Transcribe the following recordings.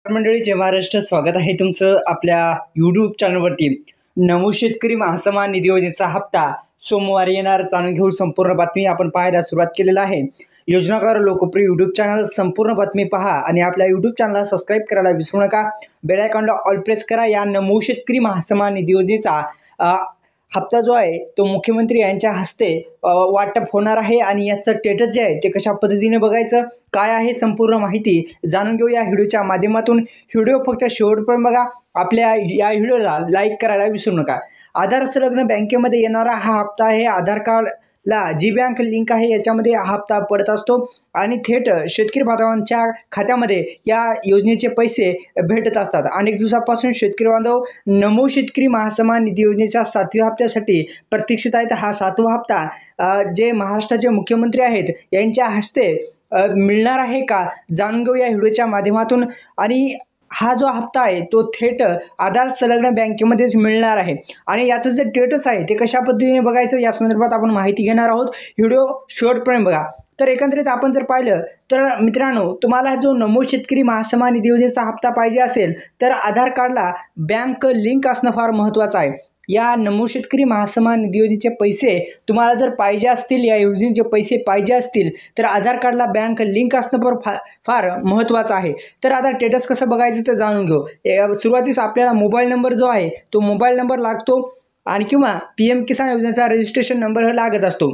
मंडळी जय महाराष्ट्र, स्वागत आहे तुमचं आपल्या यूट्यूब चॅनलवरती। नमो शेतकरी महासन्मान निधी योजनेचा हप्ता सोमवारी येणार, जाणून घेऊ संपूर्ण बातमी आपण पाहायला सुरुवात केलेला आहे। योजनाकार लोकप्रिय यूट्यूब चॅनल संपूर्ण बातमी पहा आणि आपल्या यूट्यूब चॅनलला सबस्क्राइब करायला विसरू नका। बेल आयकॉनला ऑल प्रेस करा। या नमो शेतकरी महासन्मान निधी योजनेचा हप्ता जो आहे तो मुख्यमंत्री यांच्या हस्ते वाटप होणार आहे आणि याचं स्टेटस जे आहे ते कशा पद्धतीने बघायचं, काय आहे संपूर्ण माहिती जाणून घेऊ या व्हिडिओच्या माध्यमातून। व्हिडिओ फक्त शेवटपर्यंत बघा। आपल्या या व्हिडिओला लाईक करायला विसरू नका। आधार संलग्न बँकेमध्ये येणारा हा हप्ता आहे। आधार कार्डला जी बँक लिंक आहे याच्यामध्ये हा हप्ता पडत असतो आणि थेट शेतकरी बांधवांच्या खात्यामध्ये या योजनेचे पैसे भेटत असतात। अनेक दिवसापासून शेतकरी बांधव नमो शेतकरी महासन्मान निधी योजनेच्या 7व्या हप्त्यासाठी प्रतीक्षित आहेत। हा 7वा हप्ता जे महाराष्ट्राचे मुख्यमंत्री आहेत यांच्या हस्ते मिळणार आहे का, जाणून घेऊ या व्हिडिओच्या माध्यमातून। आणि हा जो हप्ता आहे तो थेट आधार संलग्न बँकेमध्येच मिळणार आहे आणि याचं जे स्टेटस आहे ते कशा पद्धतीने बघायचं या संदर्भात आपण माहिती घेणार आहोत। व्हिडिओ शेवटपर्यंत बघा। तर एकंदरीत आपण जर पाहिलं तर मित्रांनो, तुम्हाला जो नमो शेतकरी महासन्मान निधी योजनेचा हप्ता पाहिजे असेल तर आधार कार्डला बँक लिंक असणं फार महत्त्वाचं आहे। या नमो शेतकरी महासन्मान निधी योजनेचे पैसे तुम्हाला जर पाहिजे असतील, या योजनेचे पैसे पाहिजे असतील तर आधार कार्डला बँक लिंक असणं फार महत्त्वाचं आहे। तर आता स्टेटस कसं बघायचं ते जाणून घेऊ। सुरुवातीस आपल्याला मोबाईल नंबर जो आहे तो मोबाईल नंबर लागतो आणि किंवा PM किसान योजनेचा रजिस्ट्रेशन नंबर लागत असतो।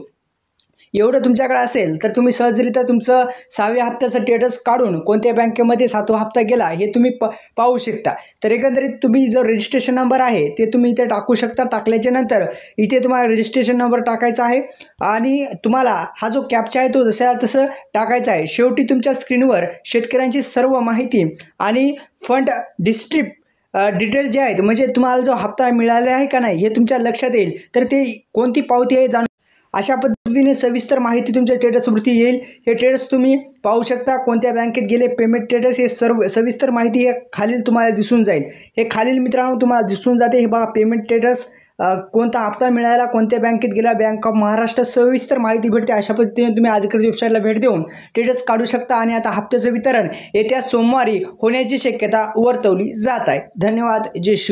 एवढं तुमच्याकडे असेल तर तुम्ही सहजरित्या तुमचं 6व्या हप्त्याचं स्टेटस काढून कोणत्या बँकेमध्ये 7वा हप्ता गेला हे तुम्ही पाहू शकता। तर एकंदरीत तुम्ही जो रजिस्ट्रेशन नंबर आहे ते तुम्ही इथे टाकू शकता। टाकल्याच्या नंतर इथे तुम्हाला रजिस्ट्रेशन नंबर टाकायचा आहे आणि तुम्हाला हा जो कॅप्चा आहे तो जसा तसं टाकायचा आहे। शेवटी तुमच्या स्क्रीनवर शेतकऱ्यांची सर्व माहिती आणि फंड डिटेल जे आहेत, म्हणजे तुम्हाला जो हप्ता मिळाला आहे का नाही हे तुमच्या लक्षात येईल। तर ते कोणती पावती आहे अशा पद्धतीने सविस्तर माहिती तुमच्या स्टेटसवरती येईल। हे स्टेटस तुम्ही पाहू शकता, कोणत्या बँकेत गेले, पेमेंट स्टेटस, हे सर्व सविस्तर माहिती हे खालील तुम्हाला दिसून जाईल। हे खालील मित्रांनो तुम्हाला दिसून जाते। हे बघा, पेमेंट स्टेटस, कोणता हप्ता मिळाला, कोणत्या बँकेत गेला, बँक ऑफ महाराष्ट्र, सविस्तर माहिती भेटते। अशा पद्धतीने तुम्ही अधिकृत वेबसाईटला भेट देऊन स्टेटस काढू शकता आणि आता हप्त्याचं वितरण येत्या सोमवारी होण्याची शक्यता वर्तवली जात आहे। धन्यवाद। जय श्री